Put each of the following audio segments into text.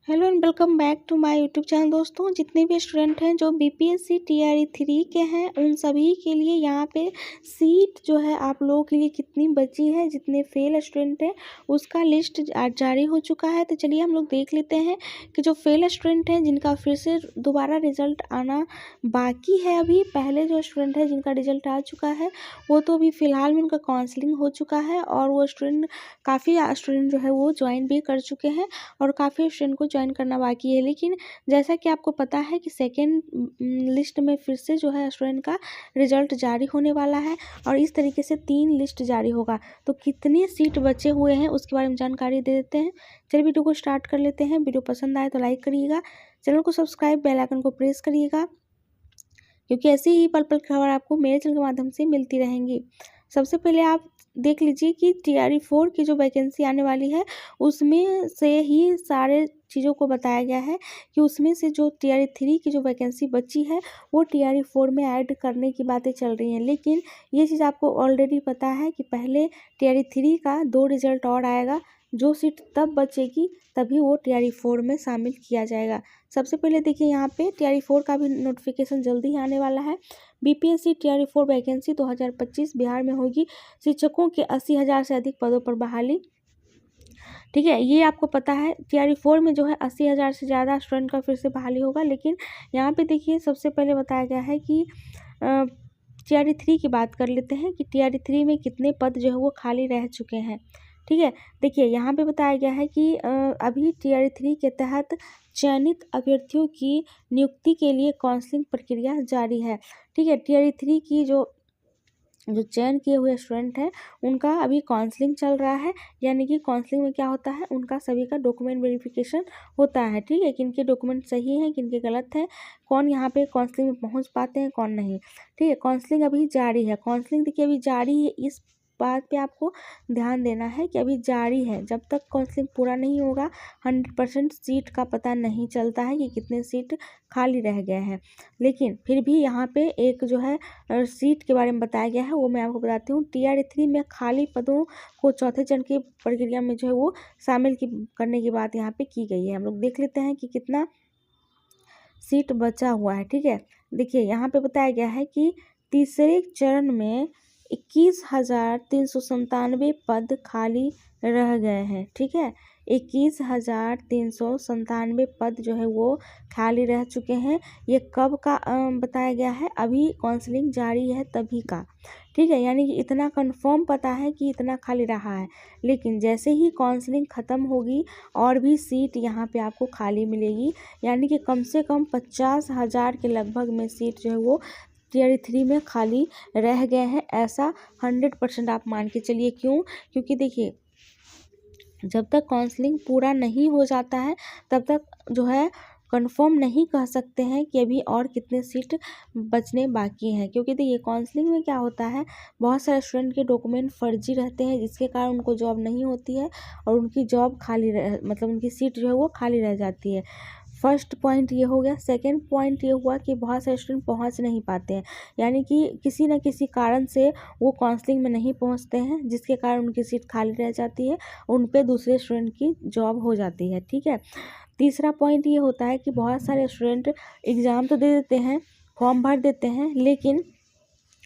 Hello and welcome back to my YouTube channel. दोस्तों, जितने भी स्टूडेंट हैं जो बीपीएससी टीआरई 3 के हैं उन सभी के लिए यहाँ पे सीट जो है आप लोगों के लिए कितनी बची है, जितने फेल स्टूडेंट हैं उसका लिस्ट जारी हो चुका है। तो चलिए हम लोग देख लेते हैं कि जो फेल स्टूडेंट हैं जिनका फिर से दोबारा रिजल्ट आना बाकी है। अभी पहले जो स्टूडेंट है जिनका रिजल्ट आ चुका है वो तो अभी फ़िलहाल में उनका काउंसलिंग हो चुका है और वो काफ़ी स्टूडेंट जो है वो ज्वाइन भी कर चुके हैं और काफ़ी स्टूडेंट को ज्वाइन करना बाकी है। लेकिन जैसा कि आपको पता है कि सेकेंड लिस्ट में फिर से जो है स्टूडेंट का रिजल्ट जारी होने वाला है और इस तरीके से 3 लिस्ट जारी होगा। तो कितने सीट बचे हुए हैं उसके बारे में जानकारी दे देते हैं। चलिए वीडियो को स्टार्ट कर लेते हैं। वीडियो पसंद आए तो लाइक करिएगा, चैनल को सब्सक्राइब, बेल आइकन को प्रेस करिएगा, क्योंकि ऐसी ही पल पल खबर आपको मेरे चैनल के माध्यम से मिलती रहेंगी। सबसे पहले आप देख लीजिए कि टीआरई 4 की जो वैकेंसी आने वाली है उसमें से ही सारे चीज़ों को बताया गया है कि उसमें से जो टीआरई 3 की जो वैकेंसी बची है वो टीआरई 4 में ऐड करने की बातें चल रही हैं। लेकिन ये चीज़ आपको ऑलरेडी पता है कि पहले टीआरई 3 का 2 रिजल्ट और आएगा, जो सीट तब बचेगी तभी वो टीआरई 4 में शामिल किया जाएगा। सबसे पहले देखिए यहाँ पे टीआरई 4 का भी नोटिफिकेशन जल्दी ही आने वाला है। बीपीएससी टीआरई 4 वैकेंसी 2025 बिहार में होगी। शिक्षकों के 80,000 से अधिक पदों पर बहाली। ठीक है, ये आपको पता है। टीआरई 4 में जो है 80,000 से ज़्यादा स्टूडेंट का फिर से बहाली होगा। लेकिन यहाँ पे देखिए सबसे पहले बताया गया है कि टीआरई 3 की बात कर लेते हैं कि टीआरई 3 में कितने पद जो है वो खाली रह चुके हैं। ठीक है, देखिए यहाँ पे बताया गया है कि अभी टीआरई 3 के तहत चयनित अभ्यर्थियों की नियुक्ति के लिए काउंसलिंग प्रक्रिया जारी है। ठीक है, टीआरई 3 की जो चयन किए हुए स्टूडेंट हैं उनका अभी काउंसलिंग चल रहा है। यानी कि काउंसलिंग में क्या होता है, उनका सभी का डॉक्यूमेंट वेरिफिकेशन होता है। ठीक है, किनके डॉक्यूमेंट सही हैं, किनके गलत हैं, कौन यहाँ पे काउंसलिंग में पहुँच पाते हैं, कौन नहीं। ठीक है, काउंसलिंग अभी जारी है। काउंसलिंग देखिए अभी जारी है, इस बात पे आपको ध्यान देना है कि अभी जारी है। जब तक काउंसलिंग पूरा नहीं होगा 100% सीट का पता नहीं चलता है कि कितने सीट खाली रह गए हैं। लेकिन फिर भी यहाँ पे एक जो है सीट के बारे में बताया गया है, वो मैं आपको बताती हूँ। टीआरई 3 में खाली पदों को चौथे चरण की प्रक्रिया में जो है वो शामिल करने की बात यहाँ पे की गई है। हम लोग देख लेते हैं कि कितना सीट बचा हुआ है। ठीक है, देखिए यहाँ पे बताया गया है कि तीसरे चरण में 21,397 पद खाली रह गए हैं। ठीक है, 21,397 पद जो है वो खाली रह चुके हैं। ये कब का बताया गया है, अभी काउंसलिंग जारी है तभी का। ठीक है, यानी कि इतना कंफर्म पता है कि इतना खाली रहा है। लेकिन जैसे ही काउंसलिंग ख़त्म होगी और भी सीट यहाँ पे आपको खाली मिलेगी। यानी कि कम से कम 50,000 के लगभग में सीट जो है वो टीआरई 3 में खाली रह गए हैं। ऐसा 100% आप मान के चलिए। क्यों? क्योंकि देखिए जब तक काउंसलिंग पूरा नहीं हो जाता है तब तक जो है कंफर्म नहीं कह सकते हैं कि अभी और कितने सीट बचने बाकी हैं। क्योंकि देखिए काउंसलिंग में क्या होता है, बहुत सारे स्टूडेंट के डॉक्यूमेंट फर्जी रहते हैं जिसके कारण उनको जॉब नहीं होती है और उनकी जॉब खाली मतलब उनकी सीट जो है वो खाली रह जाती है। फर्स्ट पॉइंट ये हो गया। सेकंड पॉइंट ये हुआ कि बहुत सारे स्टूडेंट पहुंच नहीं पाते हैं, यानी कि किसी न किसी कारण से वो काउंसलिंग में नहीं पहुंचते हैं जिसके कारण उनकी सीट खाली रह जाती है, उन पे दूसरे स्टूडेंट की जॉब हो जाती है। ठीक है, तीसरा पॉइंट ये होता है कि बहुत सारे स्टूडेंट एग्ज़ाम तो दे देते हैं, फॉर्म भर देते हैं, लेकिन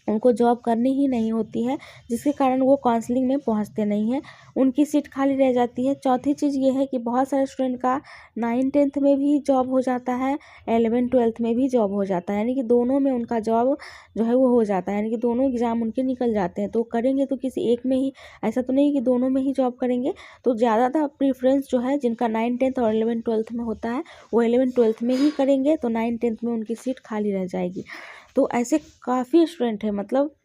उनको जॉब करनी ही नहीं होती है जिसके कारण वो काउंसलिंग में पहुंचते नहीं हैं, उनकी सीट खाली रह जाती है। चौथी चीज़ ये है कि बहुत सारे स्टूडेंट का 9th-10th में भी जॉब हो जाता है, 11th-12th में भी जॉब हो जाता है, यानी कि दोनों में उनका जॉब जो है वो हो जाता है, यानी कि दोनों एग्ज़ाम उनके निकल जाते हैं। तो करेंगे तो किसी एक में ही, ऐसा तो नहीं कि दोनों में ही जॉब करेंगे। तो ज़्यादातर प्रीफ्रेंस जो है जिनका 9th-10th और 11th-12th में होता है वो 11th-12th में ही करेंगे, तो 9th-10th में उनकी सीट खाली रह जाएगी। तो ऐसे काफ़ी स्टूडेंट हैं, मतलब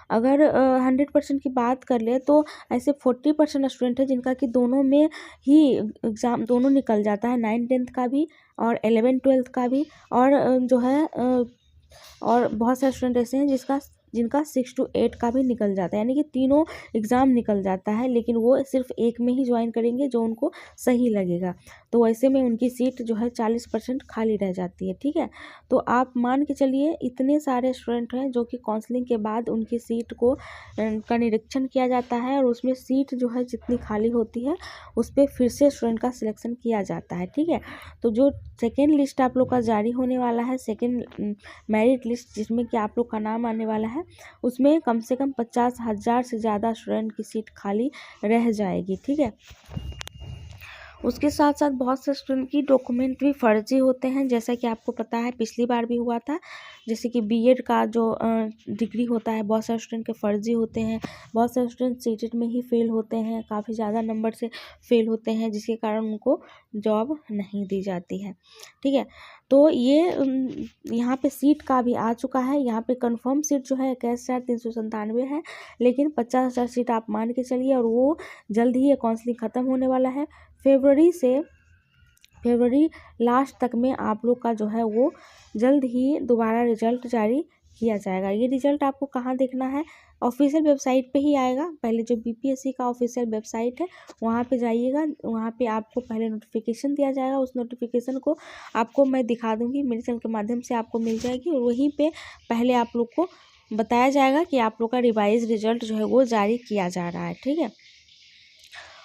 अगर 100% की बात कर ले तो ऐसे 40% स्टूडेंट है जिनका कि दोनों में ही एग्ज़ाम दोनों निकल जाता है, 9th-10th का भी और 11th-12th का भी। और जो है और बहुत सारे स्टूडेंट ऐसे हैं जिनका 6 to 8 का भी निकल जाता है, यानी कि तीनों एग्ज़ाम निकल जाता है, लेकिन वो सिर्फ एक में ही ज्वाइन करेंगे जो उनको सही लगेगा। तो ऐसे में उनकी सीट जो है 40% खाली रह जाती है। ठीक है, तो आप मान के चलिए इतने सारे स्टूडेंट हैं जो कि काउंसलिंग के बाद उनकी सीट को का निरीक्षण किया जाता है, और उसमें सीट जो है जितनी खाली होती है उस पर फिर से स्टूडेंट का सिलेक्शन किया जाता है। ठीक है, तो जो सेकेंड लिस्ट आप लोग का जारी होने वाला है, सेकेंड मेरिट लिस्ट जिसमें कि आप लोग का नाम आने वाला है, उसमें कम से कम 50,000 से ज़्यादा स्टूडेंट की सीट खाली रह जाएगी। ठीक है, उसके साथ साथ बहुत से स्टूडेंट की डॉक्यूमेंट भी फर्जी होते हैं, जैसा कि आपको पता है पिछली बार भी हुआ था। जैसे कि बीएड का जो डिग्री होता है, बहुत सारे स्टूडेंट के फर्जी होते हैं, बहुत सारे स्टूडेंट सीटेट में ही फेल होते हैं, काफ़ी ज़्यादा नंबर से फेल होते हैं, जिसके कारण उनको जॉब नहीं दी जाती है। ठीक है, तो ये यहाँ पे सीट का भी आ चुका है। यहाँ पे कंफर्म सीट जो है 21,397 है, लेकिन 50,000 सीट आप मान के चलिए, और वो जल्द ही ये काउंसलिंग ख़त्म होने वाला है। फरवरी लास्ट तक में आप लोग का जो है वो जल्द ही दोबारा रिजल्ट जारी किया जाएगा। ये रिजल्ट आपको कहाँ देखना है, ऑफिशियल वेबसाइट पे ही आएगा। पहले जो बीपीएससी का ऑफिशियल वेबसाइट है वहाँ पे जाइएगा, वहाँ पे आपको पहले नोटिफिकेशन दिया जाएगा। उस नोटिफिकेशन को आपको मैं दिखा दूँगी, मेरे चैनल के माध्यम से आपको मिल जाएगी, और वहीं पे पहले आप लोग को बताया जाएगा कि आप लोग का रिवाइज रिजल्ट जो है वो जारी किया जा रहा है। ठीक है,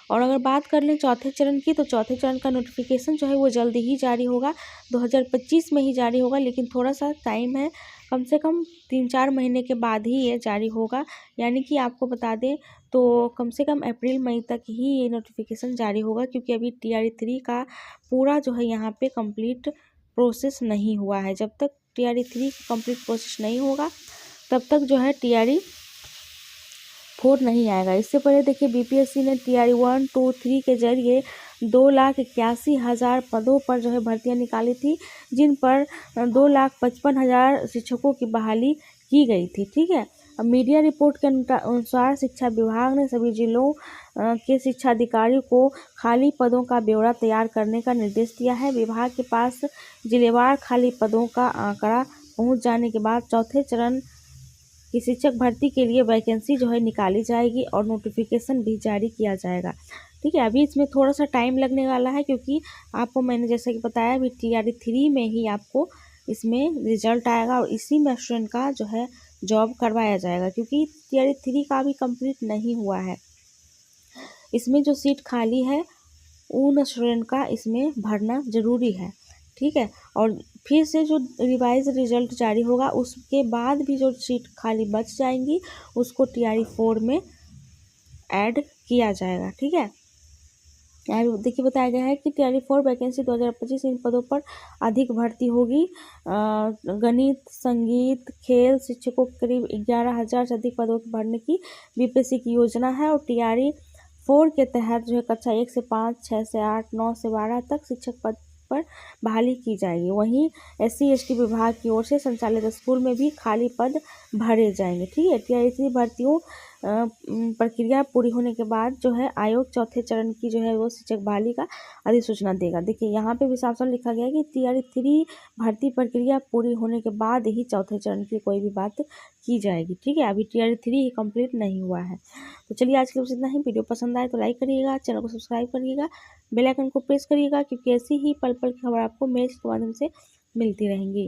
और अगर बात कर लें चौथे चरण की, तो चौथे चरण का नोटिफिकेशन जो है वो जल्दी ही जारी होगा, 2025 में ही जारी होगा, लेकिन थोड़ा सा टाइम है, कम से कम 3-4 महीने के बाद ही ये जारी होगा। यानी कि आपको बता दें तो कम से कम अप्रैल मई तक ही ये नोटिफिकेशन जारी होगा, क्योंकि अभी TRE 3 का पूरा जो है यहाँ पे कंप्लीट प्रोसेस नहीं हुआ है। जब तक TRE 3 कंप्लीट प्रोसेस नहीं होगा तब तक जो है TRE 4 नहीं आएगा। इससे पहले देखिए बीपीएससी ने TRE 1, 2, 3 के जरिए 2,81,000 पदों पर जो है भर्तियां निकाली थी, जिन पर 2,55,000 शिक्षकों की बहाली की गई थी। ठीक है, अब मीडिया रिपोर्ट के अनुसार शिक्षा विभाग ने सभी जिलों के शिक्षा अधिकारियों को खाली पदों का ब्यौरा तैयार करने का निर्देश दिया है। विभाग के पास जिलेवार खाली पदों का आंकड़ा पहुंच जाने के बाद चौथे चरण कि शिक्षक भर्ती के लिए वैकेंसी जो है निकाली जाएगी और नोटिफिकेशन भी जारी किया जाएगा। ठीक है, अभी इसमें थोड़ा सा टाइम लगने वाला है, क्योंकि आपको मैंने जैसा कि बताया अभी TRE 3 में ही आपको इसमें रिजल्ट आएगा, और इसी में स्टूडेंट का जो है जॉब करवाया जाएगा, क्योंकि TRE 3 का भी कंप्लीट नहीं हुआ है। इसमें जो सीट खाली है उन स्टूडेंट का इसमें भरना ज़रूरी है। ठीक है, और फिर से जो रिवाइज रिजल्ट जारी होगा उसके बाद भी जो सीट खाली बच जाएंगी उसको TRE 4 में ऐड किया जाएगा। ठीक है, यहाँ देखिए बताया गया है कि TRE 4 वैकेंसी 2025 इन पदों पर अधिक भर्ती होगी। गणित, संगीत, खेल शिक्षकों को करीब 11,000 से अधिक पदों को भरने की बीपीएससी की योजना है, और TRE 4 के तहत जो है कक्षा 1 से 5, 6 से 8, 9 से 12 तक शिक्षक पद पर बहाली की जाएगी। वहीं SC/ST विभाग की ओर से संचालित स्कूल में भी खाली पद भरे जाएंगे। ठीक है, TRE 3 भर्तियों प्रक्रिया पूरी होने के बाद जो है आयोग चौथे चरण की जो है वो शिक्षक बहाली का अधिसूचना देगा। देखिए यहाँ पे भी साफ साफ लिखा गया है कि TRE 3 भर्ती प्रक्रिया पूरी होने के बाद ही चौथे चरण की कोई भी बात की जाएगी। ठीक है, अभी TRE 3 ही कंप्लीट नहीं हुआ है। तो चलिए आज के लिए इतना ही। वीडियो पसंद आए तो लाइक करिएगा, चैनल को सब्सक्राइब करिएगा, बेल आइकन को प्रेस करिएगा, क्योंकि ऐसी ही पल पल की खबर आपको मेल के माध्यम से मिलती रहेंगी।